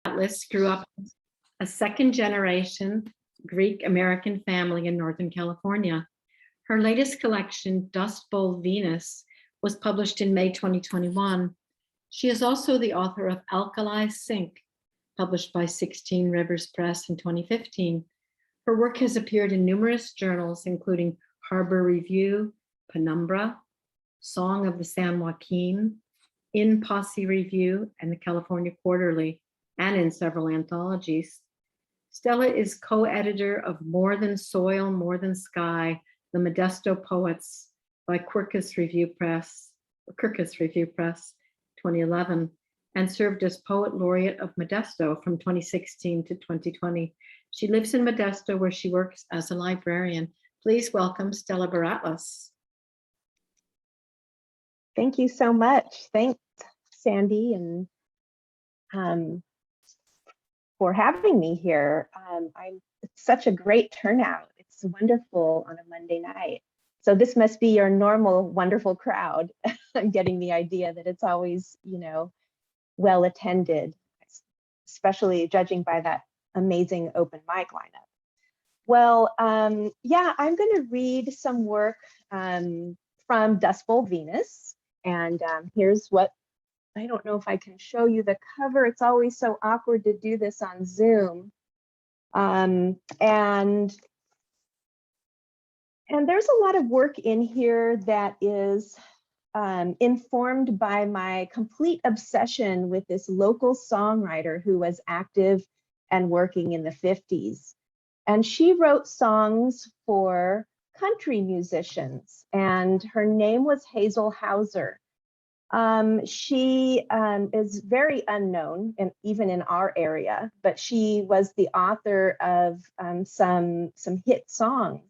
Beratlis grew up a second-generation Greek-American family in Northern California. Her latest collection, Dust Bowl Venus, was published in May 2021. She is also the author of Alkali Sink, published by 16 Rivers Press in 2015. Her work has appeared in numerous journals, including Harbor Review, Penumbra, Song of the San Joaquin, In Posse Review, and the California Quarterly, and in several anthologies. Stella is co-editor of More Than Soil, More Than Sky, The Modesto Poets by Kirkus Review Press, 2011, and served as Poet Laureate of Modesto from 2016 to 2020. She lives in Modesto, where she works as a librarian. Please welcome Stella Beratlis. Thank you so much. Thanks, Sandy, and for having me here. It's such a great turnout. It's wonderful on a Monday night. So this must be your normal, wonderful crowd. I'm getting the idea that it's always, well attended, especially judging by that amazing open mic lineup. Well, yeah, I'm going to read some work from Dust Bowl Venus. And here's what, I don't know if I can show you the cover. It's always so awkward to do this on Zoom. And there's a lot of work in here that is informed by my complete obsession with this local songwriter who was active and working in the 50s. And she wrote songs for country musicians, and her name was Hazel Hauser. She is very unknown, and even in our area, but she was the author of some hit songs.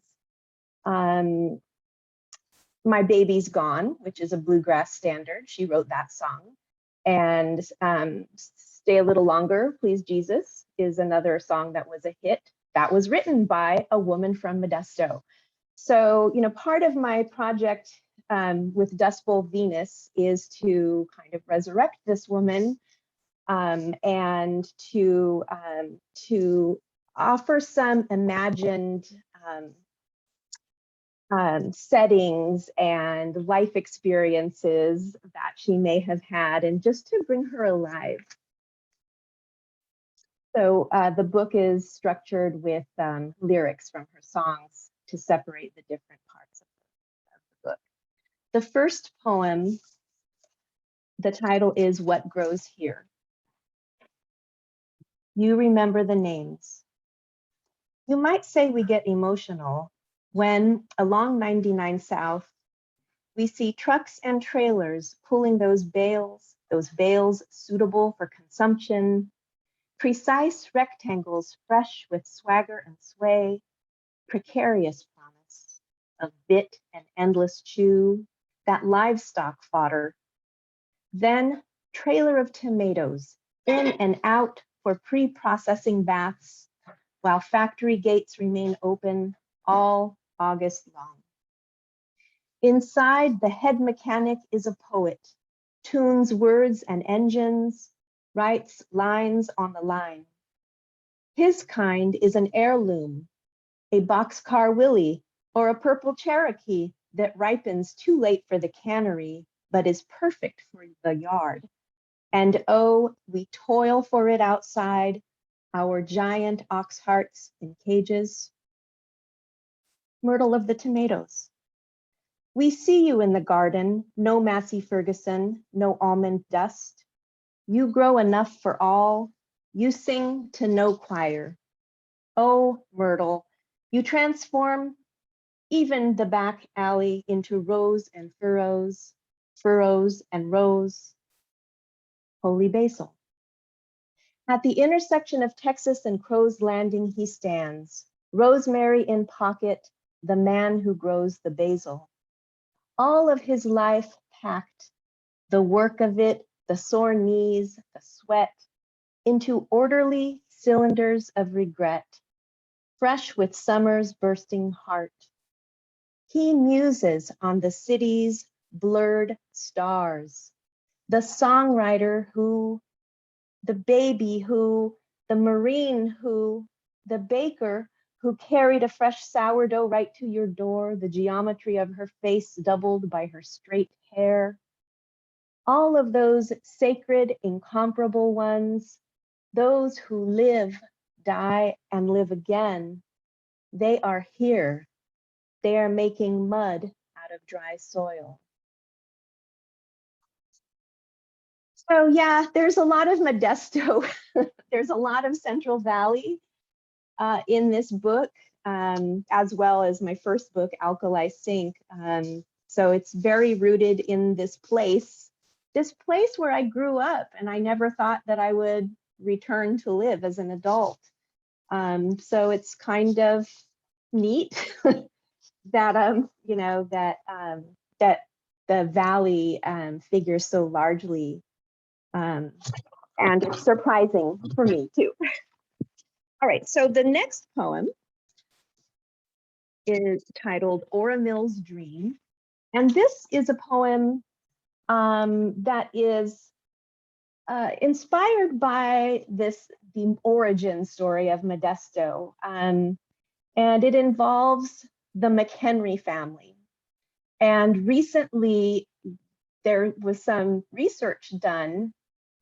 My Baby's Gone, which is a bluegrass standard. She wrote that song. And Stay a Little Longer, Please Jesus, is another song that was a hit. That was written by a woman from Modesto. So, part of my project with Dust Bowl Venus is to kind of resurrect this woman and to offer some imagined settings and life experiences that she may have had, and just to bring her alive. So the book is structured with lyrics from her songs to separate the different parts of the book. The first poem, the title is What Grows Here. You remember the names. You might say we get emotional when, along 99 South, we see trucks and trailers pulling those bales suitable for consumption, precise rectangles fresh with swagger and sway, precarious promise of bit and endless chew, that livestock fodder. Then trailer of tomatoes in and out for pre-processing baths, while factory gates remain open all August long. Inside, the head mechanic is a poet, tunes words and engines, writes lines on the line. His kind is an heirloom, a boxcar Willie or a purple Cherokee that ripens too late for the cannery, but is perfect for the yard. And oh, we toil for it outside, our giant ox hearts in cages. Myrtle of the tomatoes. We see you in the garden, no Massey Ferguson, no almond dust. You grow enough for all, you sing to no choir. Oh, Myrtle, you transform even the back alley into rows and furrows, furrows and rows. Holy basil. At the intersection of Texas and Crow's Landing he stands, rosemary in pocket, the man who grows the basil. All of his life packed, the work of it, the sore knees, the sweat, into orderly cylinders of regret, fresh with summer's bursting heart. He muses on the city's blurred stars, the songwriter who, the baby who, the Marine who, the baker who carried a fresh sourdough right to your door, the geometry of her face doubled by her straight hair. All of those sacred, incomparable ones, those who live, die, and live again, they are here. They are making mud out of dry soil. So yeah, there's a lot of Modesto. There's a lot of Central Valley in this book, as well as my first book, Alkali Sink. So it's very rooted in this place where I grew up, and I never thought that I would return to live as an adult. So it's kind of neat that you know, that that the valley figures so largely, and it's surprising for me too. All right, so the next poem is titled Ora Mills Dream, and this is a poem that is inspired by the origin story of Modesto, and it involves the McHenry family. And recently, there was some research done,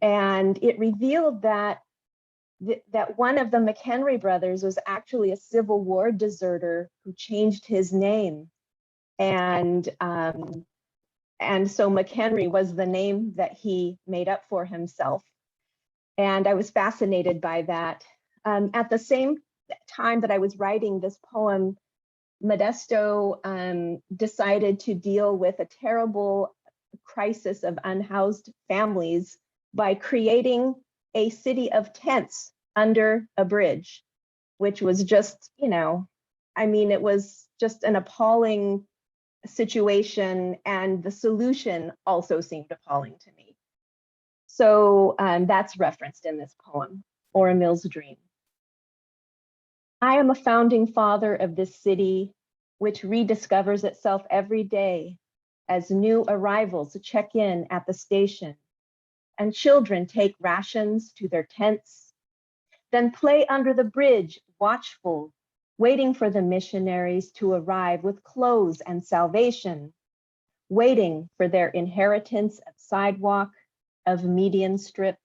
and it revealed that one of the McHenry brothers was actually a Civil War deserter who changed his name, and so McHenry was the name that he made up for himself. And I was fascinated by that. At the same time that I was writing this poem, Modesto decided to deal with a terrible crisis of unhoused families by creating a city of tents under a bridge, which was just, you know, I mean, it was just an appalling situation, and the solution also seemed appalling to me. So that's referenced in this poem, Ora Mills Dream. I am a founding father of this city, which rediscovers itself every day as new arrivals check in at the station, and children take rations to their tents, then play under the bridge, watchful, waiting for the missionaries to arrive with clothes and salvation, waiting for their inheritance of sidewalk, of median strip.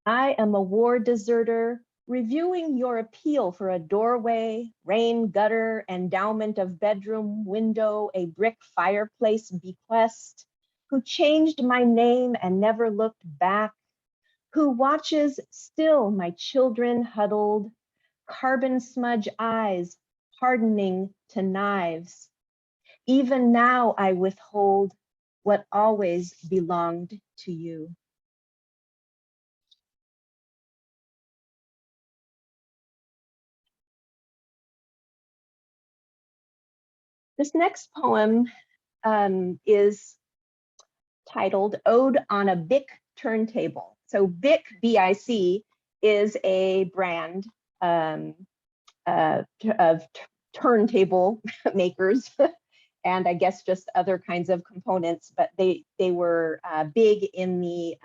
I am a war deserter, reviewing your appeal for a doorway, rain gutter, endowment of bedroom window, a brick fireplace bequest, who changed my name and never looked back, who watches still my children huddled, carbon smudge eyes hardening to knives. Even now I withhold what always belonged to you. This next poem is titled Ode on a Bic Turntable. So Bic, B-I-C, is a brand of turntable makers, and I guess just other kinds of components, but they were big in the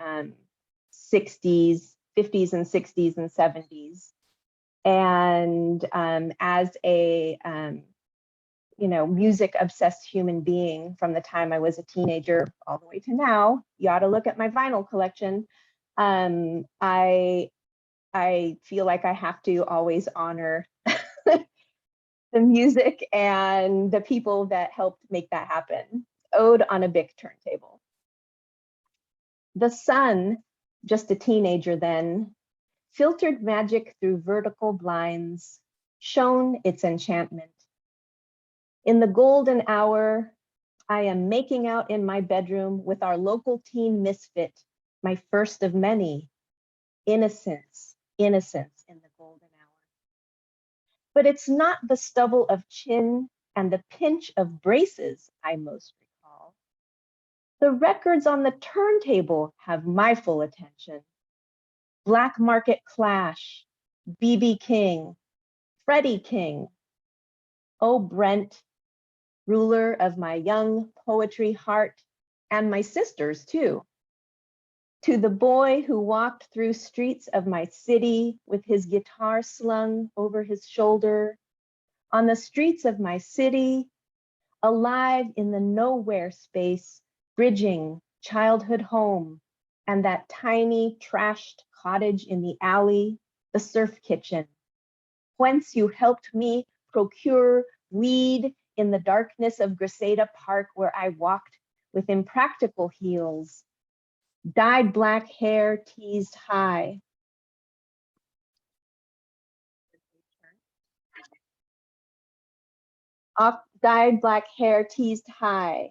60s, 50s and 60s and 70s. And as a you know, music obsessed human being from the time I was a teenager all the way to now, you ought to look at my vinyl collection. I feel like I have to always honor the music and the people that helped make that happen. Ode on a Bic Turntable. The sun, just a teenager then, filtered magic through vertical blinds, shone its enchantment. In the golden hour, I am making out in my bedroom with our local teen misfit, my first of many. Innocence, innocence in the golden hour. But it's not the stubble of chin and the pinch of braces I most recall. The records on the turntable have my full attention. Black Market Clash, B.B. King, Freddie King. Oh, Brent, ruler of my young poetry heart, and my sisters too. To the boy who walked through streets of my city with his guitar slung over his shoulder, on the streets of my city, alive in the nowhere space, bridging childhood home and that tiny trashed cottage in the alley, the surf kitchen, whence you helped me procure weed in the darkness of Grisada Park where I walked with impractical heels, dyed black hair teased high. Dyed black hair teased high.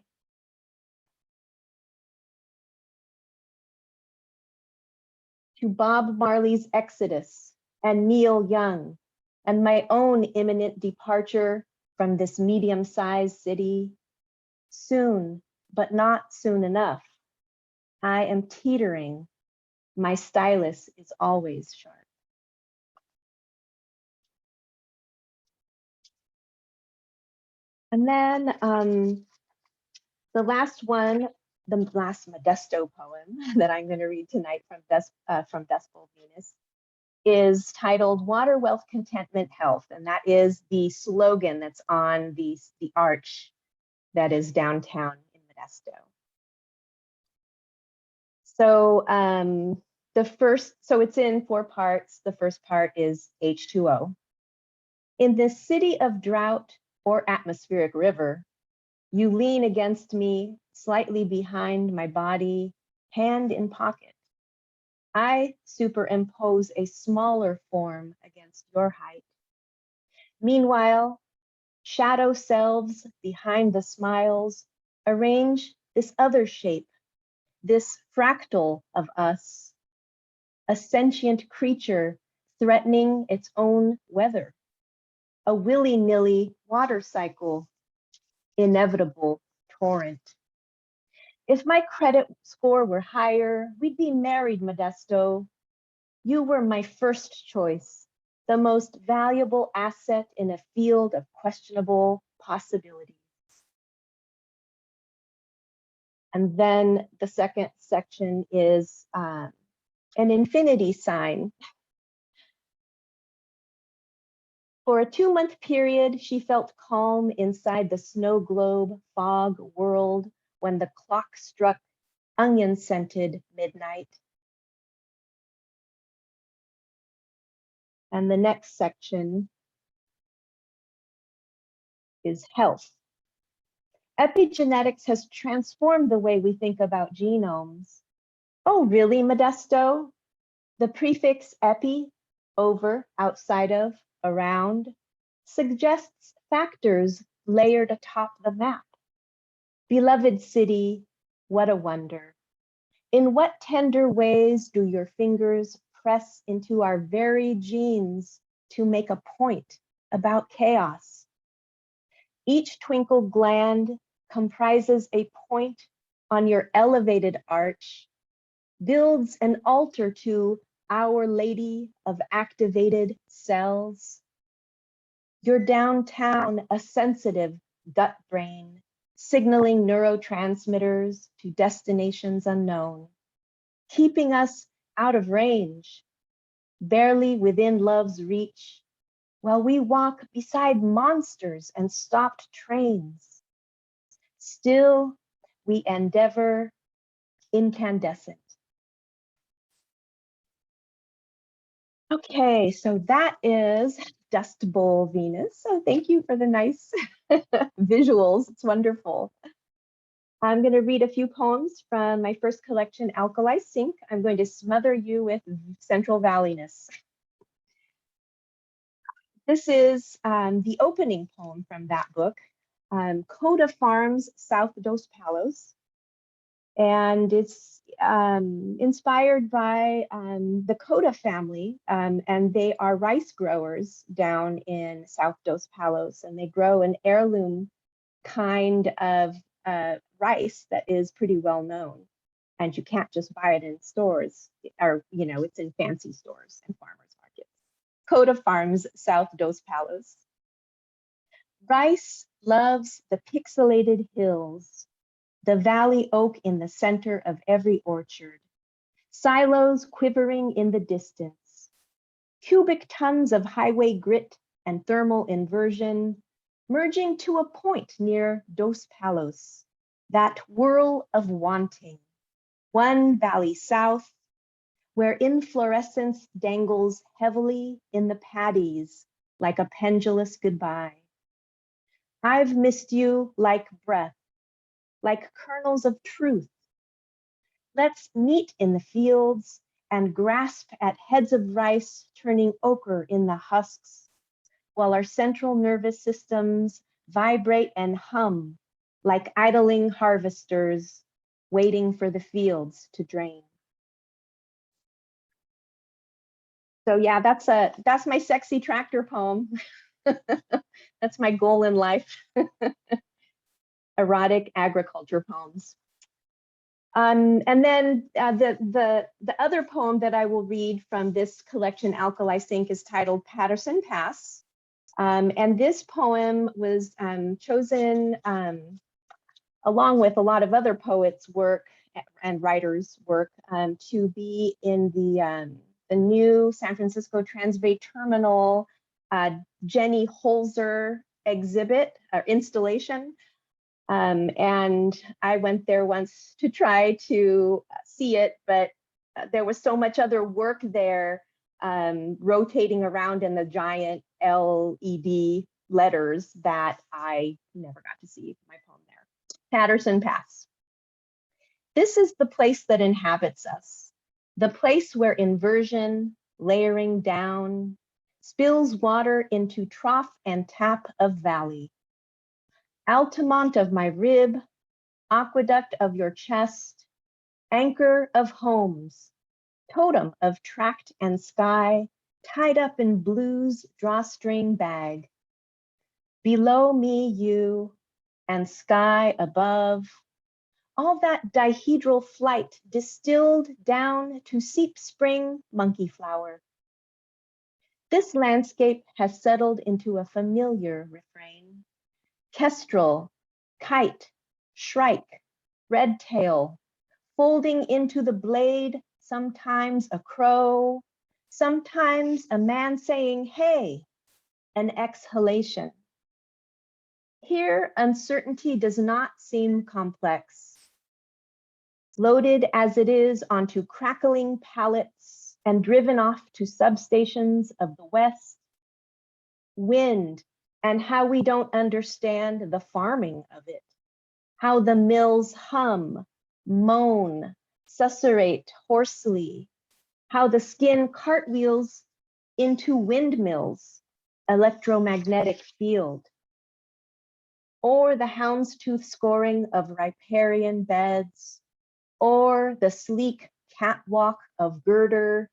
To Bob Marley's Exodus and Neil Young and my own imminent departure from this medium-sized city. Soon, but not soon enough. I am teetering. My stylus is always sharp. And then the last one, the last Modesto poem that I'm going to read tonight from Dust Bowl Venus is titled Water, Wealth, Contentment, Health. And that is the slogan that's on the arch that is downtown in Modesto. So so it's in 4 parts. The first part is H2O. In this city of drought or atmospheric river, you lean against me, slightly behind my body, hand in pocket. I superimpose a smaller form against your height. Meanwhile, shadow selves behind the smiles arrange this other shape, this fractal of us, a sentient creature threatening its own weather, a willy-nilly water cycle, inevitable torrent. If my credit score were higher, we'd be married, Modesto. You were my first choice, the most valuable asset in a field of questionable possibilities. And then the second section is an infinity sign. For a 2-month period, she felt calm inside the snow globe fog world when the clock struck onion-scented midnight. And the next section is health. Epigenetics has transformed the way we think about genomes. Oh, really, Modesto? The prefix epi, over, outside of, around, suggests factors layered atop the map. Beloved city, what a wonder. In what tender ways do your fingers press into our very genes to make a point about chaos? Each twinkle gland comprises a point on your elevated arch, builds an altar to Our Lady of Activated Cells. Your downtown, a sensitive gut brain, signaling neurotransmitters to destinations unknown, keeping us out of range, barely within love's reach, while we walk beside monsters and stopped trains. Still, we endeavor incandescent. Okay, so that is Dust Bowl Venus. So thank you for the nice visuals. It's wonderful. I'm going to read a few poems from my first collection, Alkali Sink. I'm going to smother you with Central Valleyness. This is the opening poem from that book, Coda Farms, South Dos Palos. And it's inspired by the Coda family, and they are rice growers down in South Dos Palos, and they grow an heirloom kind of rice that is pretty well known, and you can't just buy it in stores, or it's in fancy stores and farmers markets. Coda Farms, South Dos Palos. Rice loves the pixelated hills, the valley oak in the center of every orchard, silos quivering in the distance, cubic tons of highway grit and thermal inversion, merging to a point near Dos Palos, that whirl of wanting, one valley south, where inflorescence dangles heavily in the paddies like a pendulous goodbye. I've missed you like breath, like kernels of truth. Let's meet in the fields and grasp at heads of rice turning ochre in the husks, while our central nervous systems vibrate and hum like idling harvesters waiting for the fields to drain. So yeah, that's my sexy tractor poem. That's my goal in life. Erotic agriculture poems. And then the other poem that I will read from this collection, Alkali Sink, is titled Patterson Pass. And this poem was chosen along with a lot of other poets' work and writers' work to be in the new San Francisco Transbay Terminal Jenny Holzer exhibit or installation. And I went there once to try to see it, but there was so much other work there rotating around in the giant LED letters that I never got to see my poem there. Patterson Pass. This is the place that inhabits us, the place where inversion, layering down, spills water into trough and tap of valley. Altamont of my rib, aqueduct of your chest, anchor of homes, totem of tract and sky, tied up in blue's drawstring bag. Below me you, and sky above, all that dihedral flight distilled down to seep spring monkey flower. This landscape has settled into a familiar refrain. Kestrel, kite, shrike, red tail, folding into the blade, sometimes a crow, sometimes a man saying, hey, an exhalation. Here, uncertainty does not seem complex. Loaded as it is onto crackling pallets and driven off to substations of the West, wind and how we don't understand the farming of it, how the mills hum, moan, susurrate hoarsely, how the skin cartwheels into windmills, electromagnetic field, or the houndstooth scoring of riparian beds, or the sleek catwalk of girder.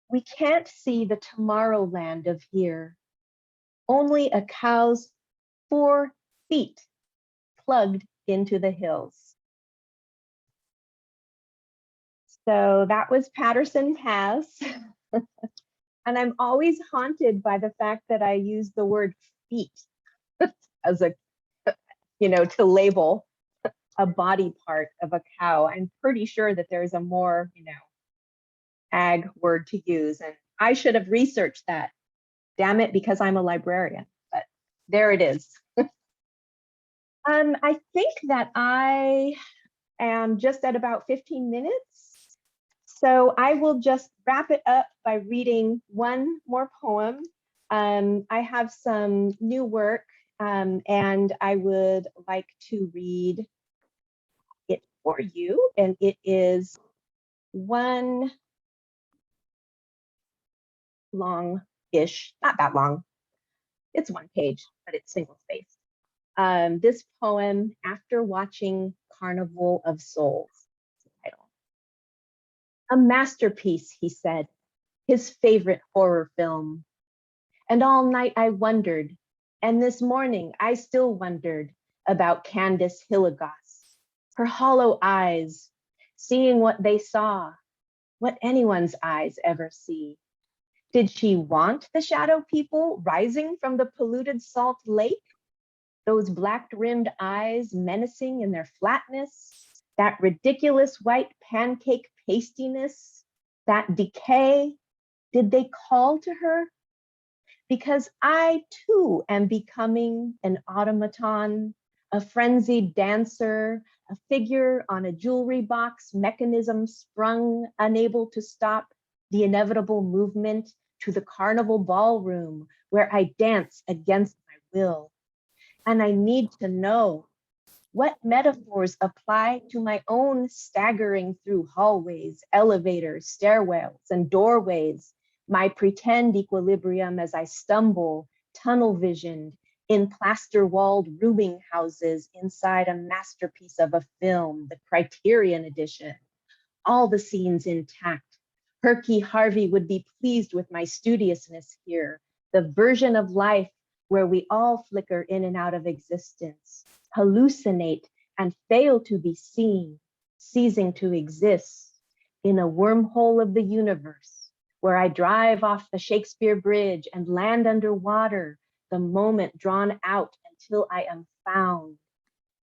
We can't see the tomorrowland of here, only a cow's 4 feet plugged into the hills. So that was Patterson Pass. And I'm always haunted by the fact that I use the word feet as a, to label a body part of a cow. I'm pretty sure that there's a more, ag word to use. And I should have researched that. Damn it, because I'm a librarian, but there it is. I think that I am just at about 15 minutes. So I will just wrap it up by reading one more poem. I have some new work and I would like to read it for you. And it is one long-ish, not that long. It's one page, but it's single-spaced. This poem, After Watching Carnival of Souls, is the title. A masterpiece, he said, his favorite horror film. And all night I wondered, and this morning I still wondered about Candace Hillegas, her hollow eyes, seeing what they saw, what anyone's eyes ever see. Did she want the shadow people rising from the polluted salt lake? Those black-rimmed eyes menacing in their flatness, that ridiculous white pancake hastiness, that decay, did they call to her? Because I too am becoming an automaton, a frenzied dancer, a figure on a jewelry box, mechanism sprung, unable to stop the inevitable movement to the carnival ballroom where I dance against my will. And I need to know what metaphors apply to my own staggering through hallways, elevators, stairwells, and doorways, my pretend equilibrium as I stumble, tunnel visioned, in plaster-walled rooming houses inside a masterpiece of a film, the Criterion edition, all the scenes intact. Herky Harvey would be pleased with my studiousness here, the version of life where we all flicker in and out of existence, hallucinate and fail to be seen, ceasing to exist in a wormhole of the universe, where I drive off the Shakespeare Bridge and land underwater, the moment drawn out until I am found.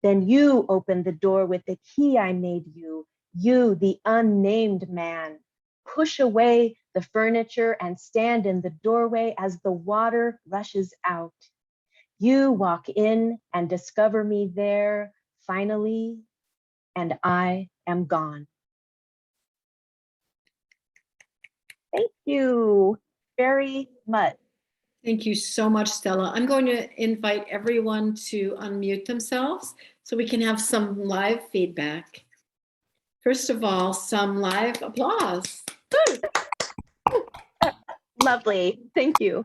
Then you open the door with the key I made you, the unnamed man. Push away the furniture and stand in the doorway as the water rushes out. You walk in and discover me there, finally, and I am gone. Thank you very much. Thank you so much, Stella. I'm going to invite everyone to unmute themselves so we can have some live feedback. First of all, some live applause. Lovely, thank you.